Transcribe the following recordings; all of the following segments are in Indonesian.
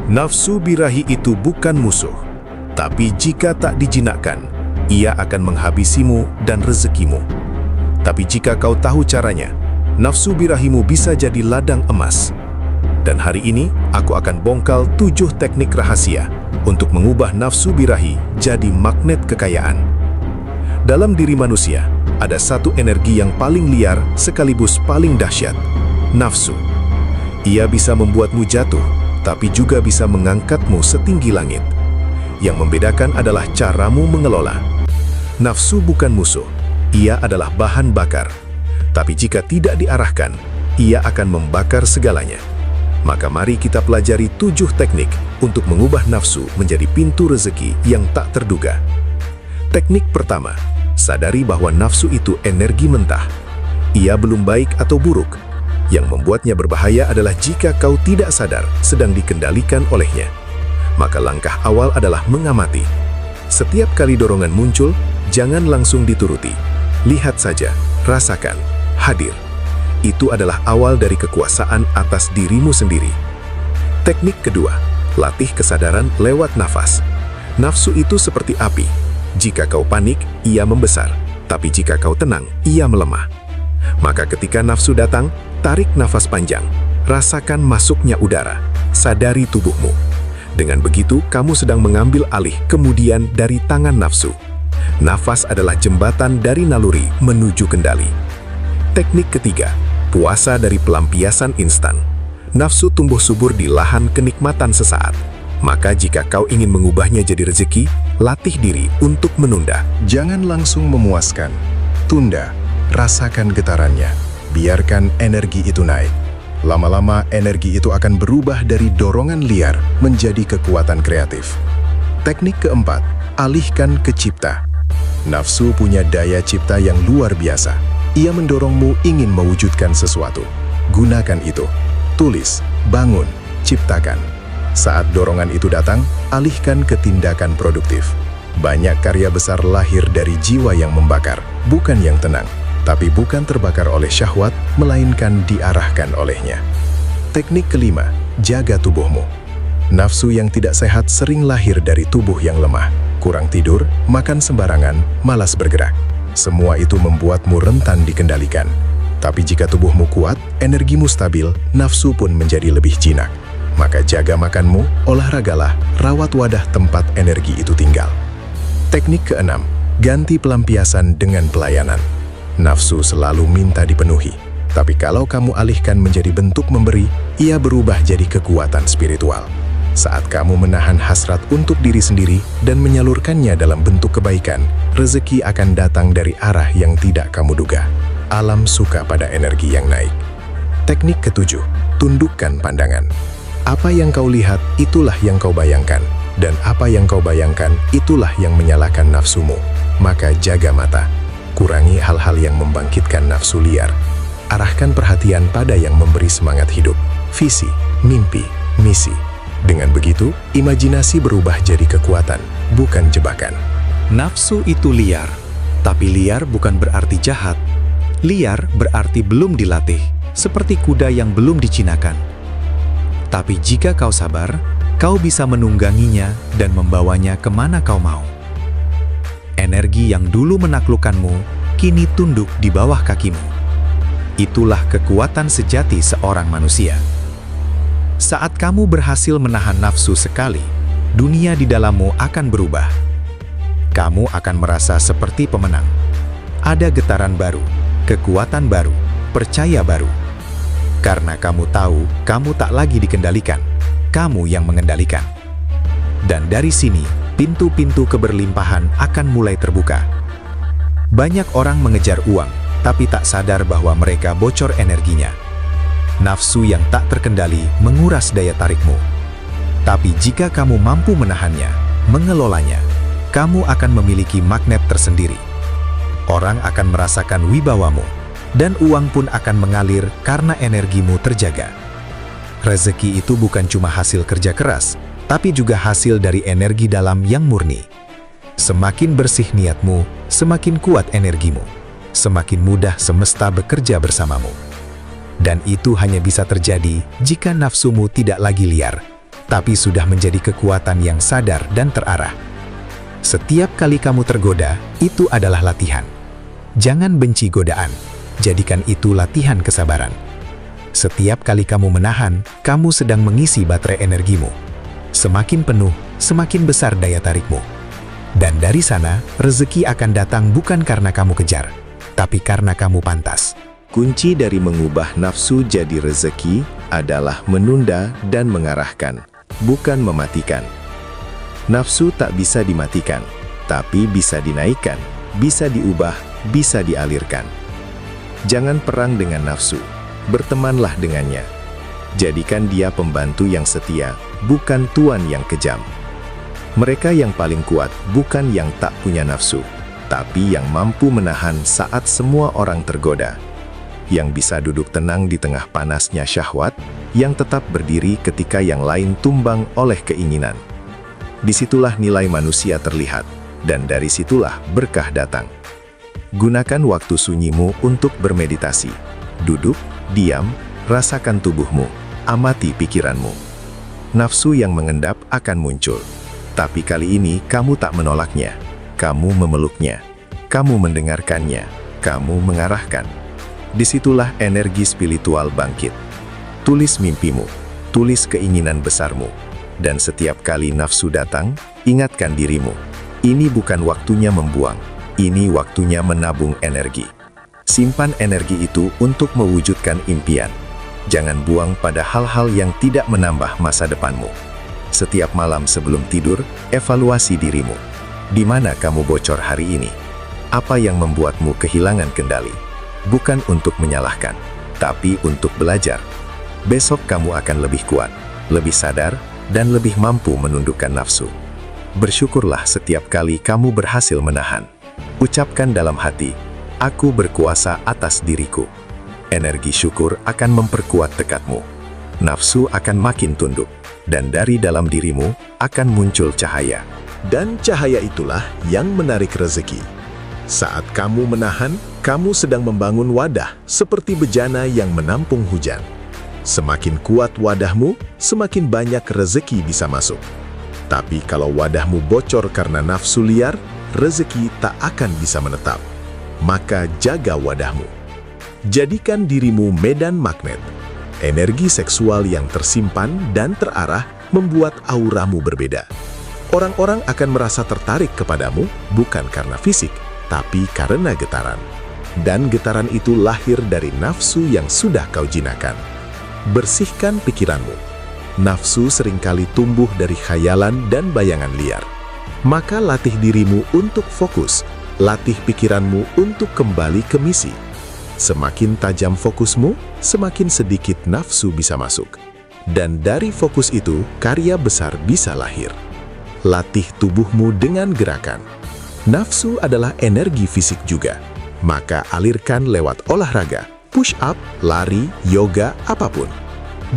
Nafsu birahi itu bukan musuh, tapi jika tak dijinakkan, ia akan menghabisimu dan rezekimu. Tapi jika kau tahu caranya, nafsu birahimu bisa jadi ladang emas. Dan hari ini, aku akan bongkal 7 teknik rahasia untuk mengubah nafsu birahi jadi magnet kekayaan. Dalam diri manusia, ada satu energi yang paling liar sekaligus paling dahsyat, nafsu. Ia bisa membuatmu jatuh, tapi juga bisa mengangkatmu setinggi langit. Yang membedakan adalah caramu mengelola. Nafsu bukan musuh, ia adalah bahan bakar. Tapi jika tidak diarahkan, ia akan membakar segalanya. Maka mari kita pelajari 7 teknik untuk mengubah nafsu menjadi pintu rezeki yang tak terduga. Teknik pertama, sadari bahwa nafsu itu energi mentah. Ia belum baik atau buruk. Yang membuatnya berbahaya adalah jika kau tidak sadar sedang dikendalikan olehnya. Maka langkah awal adalah mengamati. Setiap kali dorongan muncul, jangan langsung dituruti. Lihat saja, rasakan, hadir. Itu adalah awal dari kekuasaan atas dirimu sendiri. Teknik kedua, latih kesadaran lewat nafas. Nafsu itu seperti api. Jika kau panik, ia membesar. Tapi jika kau tenang, ia melemah. Maka ketika nafsu datang, tarik nafas panjang. Rasakan masuknya udara. Sadari tubuhmu. Dengan begitu, kamu sedang mengambil alih kemudian dari tangan nafsu. Nafas adalah jembatan dari naluri menuju kendali. Teknik ketiga, puasa dari pelampiasan instan. Nafsu tumbuh subur di lahan kenikmatan sesaat. Maka jika kau ingin mengubahnya jadi rezeki, latih diri untuk menunda. Jangan langsung memuaskan. Tunda, rasakan getarannya. Biarkan energi itu naik. Lama-lama energi itu akan berubah dari dorongan liar menjadi kekuatan kreatif. Teknik keempat, alihkan ke cipta. Nafsu punya daya cipta yang luar biasa. Ia mendorongmu ingin mewujudkan sesuatu. Gunakan itu. Tulis, bangun, ciptakan. Saat dorongan itu datang, alihkan ke tindakan produktif. Banyak karya besar lahir dari jiwa yang membakar, bukan yang tenang. Tapi bukan terbakar oleh syahwat, melainkan diarahkan olehnya. Teknik kelima, jaga tubuhmu. Nafsu yang tidak sehat sering lahir dari tubuh yang lemah. Kurang tidur, makan sembarangan, malas bergerak. Semua itu membuatmu rentan dikendalikan. Tapi jika tubuhmu kuat, energimu stabil, nafsu pun menjadi lebih jinak. Maka jaga makanmu, olahragalah, rawat wadah tempat energi itu tinggal. Teknik keenam, ganti pelampiasan dengan pelayanan. Nafsu selalu minta dipenuhi. Tapi kalau kamu alihkan menjadi bentuk memberi, ia berubah jadi kekuatan spiritual. Saat kamu menahan hasrat untuk diri sendiri dan menyalurkannya dalam bentuk kebaikan, rezeki akan datang dari arah yang tidak kamu duga. Alam suka pada energi yang naik. Teknik ketujuh, tundukkan pandangan. Apa yang kau lihat, itulah yang kau bayangkan. Dan apa yang kau bayangkan, itulah yang menyalakan nafsumu. Maka jaga mata. Kurangi hal-hal yang membangkitkan nafsu liar. Arahkan perhatian pada yang memberi semangat hidup. Visi, mimpi, misi. Dengan begitu, imajinasi berubah jadi kekuatan, bukan jebakan. Nafsu itu liar, tapi liar bukan berarti jahat. Liar berarti belum dilatih, seperti kuda yang belum dicinakan. Tapi jika kau sabar, kau bisa menungganginya dan membawanya kemana kau mau. Energi yang dulu menaklukkanmu, kini tunduk di bawah kakimu. Itulah kekuatan sejati seorang manusia. Saat kamu berhasil menahan nafsu sekali, dunia di dalammu akan berubah. Kamu akan merasa seperti pemenang. Ada getaran baru, kekuatan baru, percaya baru. Karena kamu tahu, kamu tak lagi dikendalikan, kamu yang mengendalikan. Dan dari sini, pintu-pintu keberlimpahan akan mulai terbuka. Banyak orang mengejar uang, tapi tak sadar bahwa mereka bocor energinya. Nafsu yang tak terkendali menguras daya tarikmu. Tapi jika kamu mampu menahannya, mengelolanya, kamu akan memiliki magnet tersendiri. Orang akan merasakan wibawamu, dan uang pun akan mengalir karena energimu terjaga. Rezeki itu bukan cuma hasil kerja keras, tapi juga hasil dari energi dalam yang murni. Semakin bersih niatmu, semakin kuat energimu. Semakin mudah semesta bekerja bersamamu. Dan itu hanya bisa terjadi jika nafsumu tidak lagi liar, tapi sudah menjadi kekuatan yang sadar dan terarah. Setiap kali kamu tergoda, itu adalah latihan. Jangan benci godaan, jadikan itu latihan kesabaran. Setiap kali kamu menahan, kamu sedang mengisi baterai energimu. Semakin penuh, semakin besar daya tarikmu. Dan dari sana, rezeki akan datang bukan karena kamu kejar, tapi karena kamu pantas. Kunci dari mengubah nafsu jadi rezeki adalah menunda dan mengarahkan, bukan mematikan. Nafsu tak bisa dimatikan, tapi bisa dinaikkan, bisa diubah, bisa dialirkan. Jangan perang dengan nafsu, bertemanlah dengannya. Jadikan dia pembantu yang setia, bukan tuan yang kejam. Mereka yang paling kuat bukan yang tak punya nafsu, tapi yang mampu menahan saat semua orang tergoda. Yang bisa duduk tenang di tengah panasnya syahwat, yang tetap berdiri ketika yang lain tumbang oleh keinginan. Disitulah nilai manusia terlihat, dan dari situlah berkah datang. Gunakan waktu sunyimu untuk bermeditasi. Duduk, diam, rasakan tubuhmu, amati pikiranmu. Nafsu yang mengendap akan muncul. Tapi kali ini kamu tak menolaknya, kamu memeluknya, kamu mendengarkannya, kamu mengarahkan. Disitulah energi spiritual bangkit. Tulis mimpimu, tulis keinginan besarmu, dan setiap kali nafsu datang, ingatkan dirimu, ini bukan waktunya membuang, ini waktunya menabung energi. Simpan energi itu untuk mewujudkan impian. Jangan buang pada hal-hal yang tidak menambah masa depanmu. Setiap malam sebelum tidur, evaluasi dirimu. Di mana kamu bocor hari ini? Apa yang membuatmu kehilangan kendali? Bukan untuk menyalahkan, tapi untuk belajar. Besok kamu akan lebih kuat, lebih sadar, dan lebih mampu menundukkan nafsu. Bersyukurlah setiap kali kamu berhasil menahan. Ucapkan dalam hati, aku berkuasa atas diriku. Energi syukur akan memperkuat tekadmu. Nafsu akan makin tunduk, dan dari dalam dirimu akan muncul cahaya. Dan cahaya itulah yang menarik rezeki. Saat kamu menahan, kamu sedang membangun wadah seperti bejana yang menampung hujan. Semakin kuat wadahmu, semakin banyak rezeki bisa masuk. Tapi kalau wadahmu bocor karena nafsu liar, rezeki tak akan bisa menetap. Maka jaga wadahmu. Jadikan dirimu medan magnet. Energi seksual yang tersimpan dan terarah membuat auramu berbeda. Orang-orang akan merasa tertarik kepadamu bukan karena fisik, tapi karena getaran. Dan getaran itu lahir dari nafsu yang sudah kau jinakan. Bersihkan pikiranmu. Nafsu seringkali tumbuh dari khayalan dan bayangan liar. Maka latih dirimu untuk fokus, latih pikiranmu untuk kembali ke misi. Semakin tajam fokusmu, semakin sedikit nafsu bisa masuk. Dan dari fokus itu, karya besar bisa lahir. Latih tubuhmu dengan gerakan. Nafsu adalah energi fisik juga. Maka alirkan lewat olahraga, push up, lari, yoga, apapun.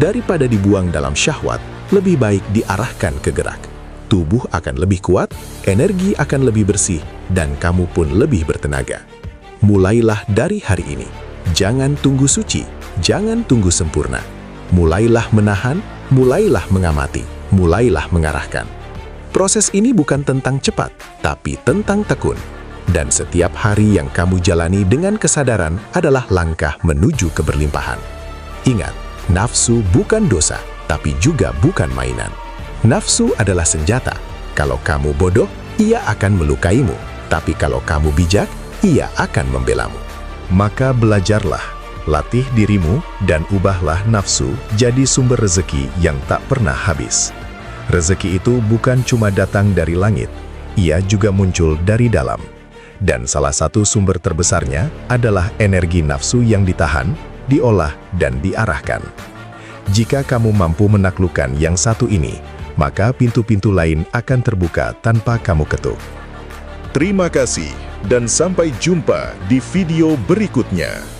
Daripada dibuang dalam syahwat, lebih baik diarahkan ke gerak. Tubuh akan lebih kuat, energi akan lebih bersih, dan kamu pun lebih bertenaga. Mulailah dari hari ini. Jangan tunggu suci, jangan tunggu sempurna. Mulailah menahan, mulailah mengamati, mulailah mengarahkan. Proses ini bukan tentang cepat, tapi tentang tekun. Dan setiap hari yang kamu jalani dengan kesadaran adalah langkah menuju keberlimpahan. Ingat, nafsu bukan dosa, tapi juga bukan mainan. Nafsu adalah senjata. Kalau kamu bodoh, ia akan melukaimu. Tapi kalau kamu bijak, ia akan membelamu. Maka belajarlah, latih dirimu, dan ubahlah nafsu jadi sumber rezeki yang tak pernah habis. Rezeki itu bukan cuma datang dari langit, ia juga muncul dari dalam. Dan salah satu sumber terbesarnya adalah energi nafsu yang ditahan, diolah, dan diarahkan. Jika kamu mampu menaklukkan yang satu ini, maka pintu-pintu lain akan terbuka tanpa kamu ketuk. Terima kasih dan sampai jumpa di video berikutnya.